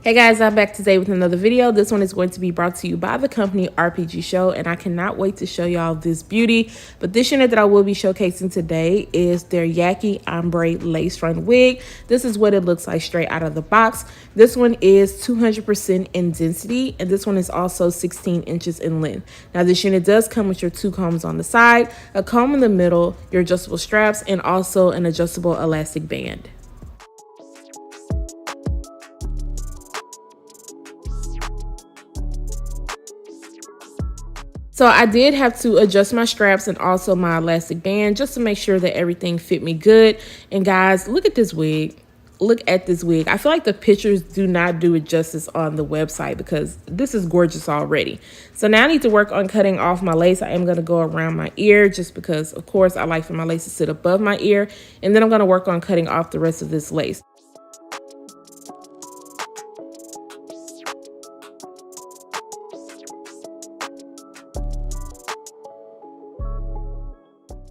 Hey guys, I'm back today with another video. This one is going to be brought to you by the company Rpgshow, and I cannot wait to show y'all this beauty. But this unit that I will be showcasing today is their Yaki Ombré lace front wig. This is what it looks like straight out of the box. This one is 200% in density, and this one is also 16 inches in length. Now this unit does come with your two combs on the side, a comb in the middle, your adjustable straps, and also an adjustable elastic band. So I did have to adjust my straps and also my elastic band just to make sure that everything fit me good. And guys, look at this wig. Look at this wig. I feel like the pictures do not do it justice on the website because this is gorgeous already. So now I need to work on cutting off my lace. I am going to go around my ear just because, of course, I like for my lace to sit above my ear. And then I'm going to work on cutting off the rest of this lace.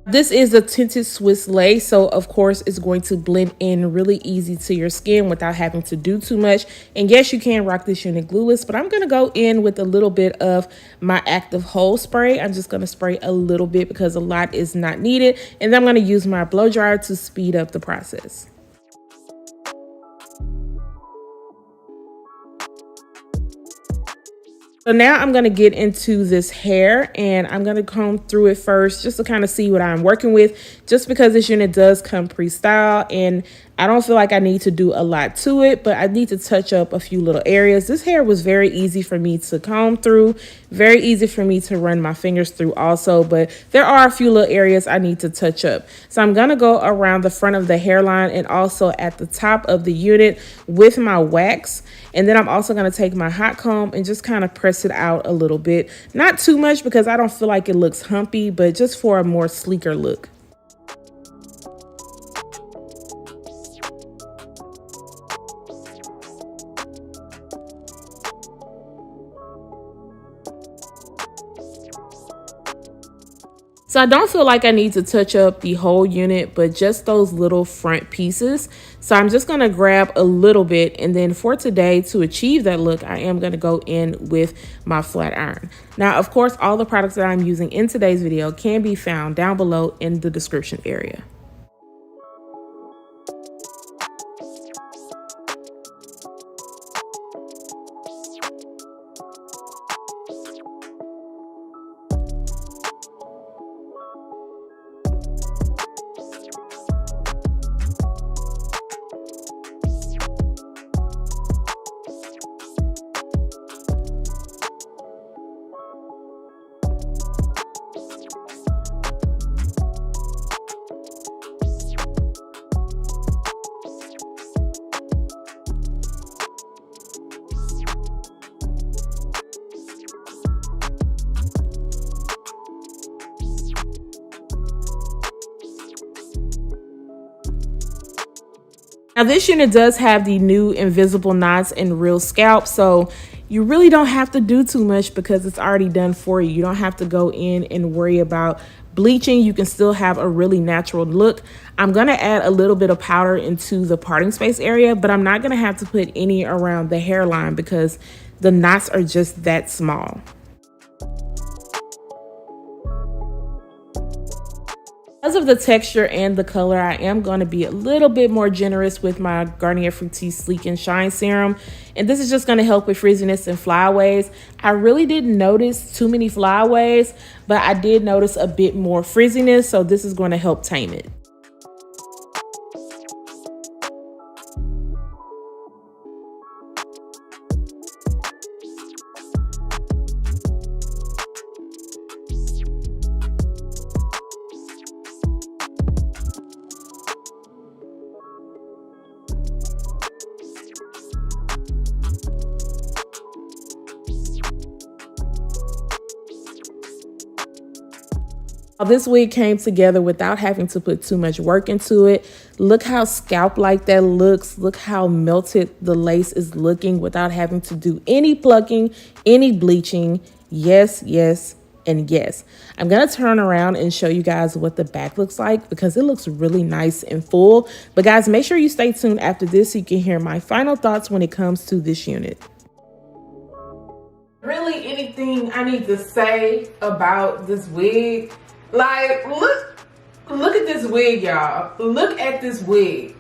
This is a tinted Swiss lace, so of course it's going to blend in really easy to your skin without having to do too much. And yes, you can rock this unit glueless, but I'm going to go in with a little bit of my active hold spray. I'm just going to spray a little bit because a lot is not needed. And then I'm going to use my blow dryer to speed up the process. So now I'm going to get into this hair and I'm going to comb through it first just to kind of see what I'm working with, just because this unit does come pre-styled and I don't feel like I need to do a lot to it, but I need to touch up a few little areas. This hair was very easy for me to comb through, very easy for me to run my fingers through also, but there are a few little areas I need to touch up. So I'm going to go around the front of the hairline and also at the top of the unit with my wax. And then I'm also going to take my hot comb and just kind of press it out a little bit. Not too much because I don't feel like it looks humpy, but just for a more sleeker look. So I don't feel like I need to touch up the whole unit, but just those little front pieces. So I'm just going to grab a little bit. And then for today, to achieve that look, I am going to go in with my flat iron. Now, of course, all the products that I'm using in today's video can be found down below in the description area. Now this unit does have the new invisible knots and real scalp, so you really don't have to do too much because it's already done for you. You don't have to go in and worry about bleaching. You can still have a really natural look. I'm going to add a little bit of powder into the parting space area, but I'm not going to have to put any around the hairline because the knots are just that small. Because of the texture and the color, I am going to be a little bit more generous with my Garnier Fructis Sleek and Shine Serum. And this is just going to help with frizziness and flyaways. I really didn't notice too many flyaways, but I did notice a bit more frizziness. So this is going to help tame it. This wig came together without having to put too much work into it. Look how scalp-like that looks. Look how melted the lace is looking without having to do any plucking, any bleaching. Yes, yes, And yes, I'm going to turn around and show you guys what the back looks like because it looks really nice and full. But guys, make sure you stay tuned after this so you can hear my final thoughts when it comes to this unit. Really anything I need to say about this wig? Like, look at this wig, y'all. Look at this wig.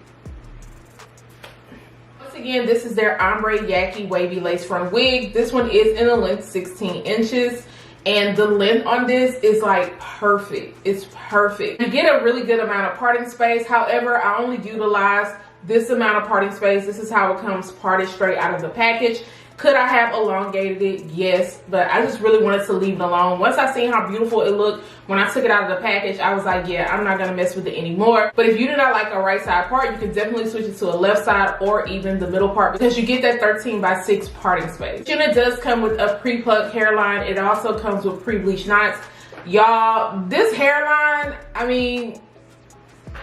Once again, this is their Ombré Yaki wavy lace front wig. This one is in a length 16 inches. And the length on this is like perfect. It's perfect. You get a really good amount of parting space. However, I only utilize this amount of parting space. This is how it comes parted straight out of the package. Could I have elongated it? Yes, but I just really wanted to leave it alone. Once I seen how beautiful it looked when I took it out of the package, I was like, yeah, I'm not gonna mess with it anymore. But if you do not like a right side part, you can definitely switch it to a left side or even the middle part because you get that 13x6 parting space. The unit does come with a pre-plucked hairline. It also comes with pre-bleached knots. Y'all, this hairline, I mean,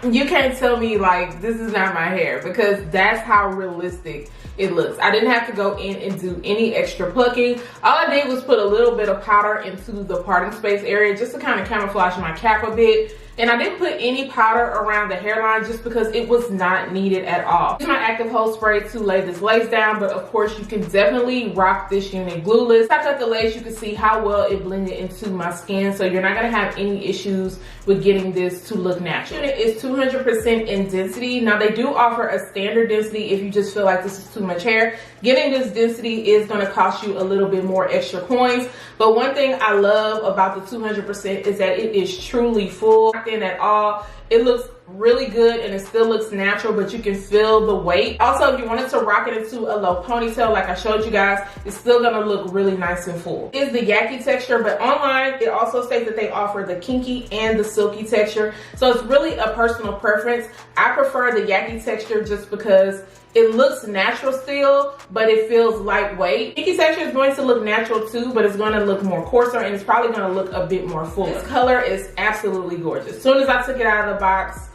you can't tell me like this is not my hair because that's how realistic it looks. I didn't have to go in and do any extra plucking. All I did was put a little bit of powder into the parting space area just to kind of camouflage my cap a bit. And I didn't put any powder around the hairline just because it was not needed at all. Use my active hold spray to lay this lace down, but of course you can definitely rock this unit glueless. I cut the lace, you can see how well it blended into my skin, so you're not gonna have any issues with getting this to look natural. This unit is 200% in density. Now they do offer a standard density if you just feel like this is too much hair. Getting this density is gonna cost you a little bit more extra coins, but one thing I love about the 200% is that it is truly full. In at all, it looks really good and it still looks natural, but you can feel the weight. Also, if you wanted to rock it into a low ponytail like I showed you guys, it's still gonna look really nice and full. It's the Yaki texture, but online it also states that they offer the kinky and the silky texture, so it's really a personal preference. I prefer the Yaki texture just because it looks natural still, but it feels lightweight. Kinky texture is going to look natural too, but it's going to look more coarser and it's probably going to look a bit more full. This color is absolutely gorgeous. As soon as I took it out of the box,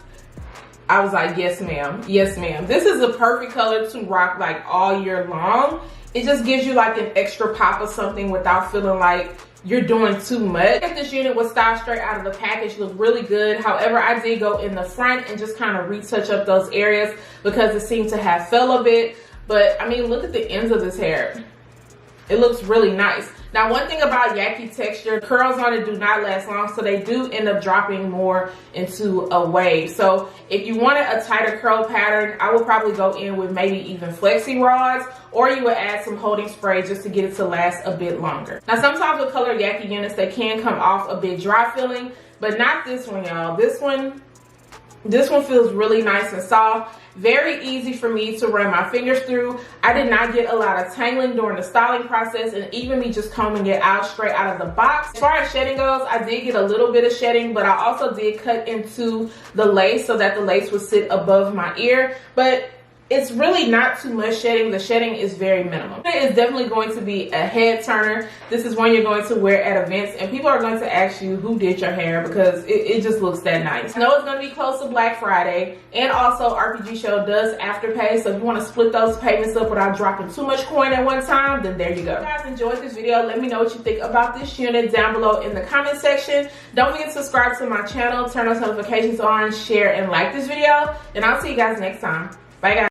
I was like, yes ma'am, yes ma'am. This is a perfect color to rock like all year long. It just gives you like an extra pop of something without feeling like you're doing too much. This unit was styled straight out of the package, looked really good. However, I did go in the front and just kind of retouch up those areas because it seemed to have fell a bit. But I mean, look at the ends of this hair. It looks really nice. Now, one thing about Yaki texture, curls on it do not last long, so they do end up dropping more into a wave. So if you wanted a tighter curl pattern, I would probably go in with maybe even flexi rods, or you would add some holding spray just to get it to last a bit longer. Now, sometimes with colored Yaki units, they can come off a bit dry feeling, but not this one, y'all. This one feels really nice and soft. Very easy for me to run my fingers through. I did not get a lot of tangling during the styling process, and even me just combing it out straight out of the box. As far as shedding goes, I did get a little bit of shedding, but I also did cut into the lace so that the lace would sit above my ear. But it's really not too much shedding. The shedding is very minimal. It is definitely going to be a head turner. This is one you're going to wear at events and people are going to ask you who did your hair because it just looks that nice. I know it's going to be close to Black Friday, and also Rpgshow does afterpay, so if you want to split those payments up without dropping too much coin at one time, then there you go. If you guys enjoyed this video, let me know what you think about this unit down below in the comment section. Don't forget to subscribe to my channel, turn those notifications on, share and like this video, and I'll see you guys next time. Bye guys.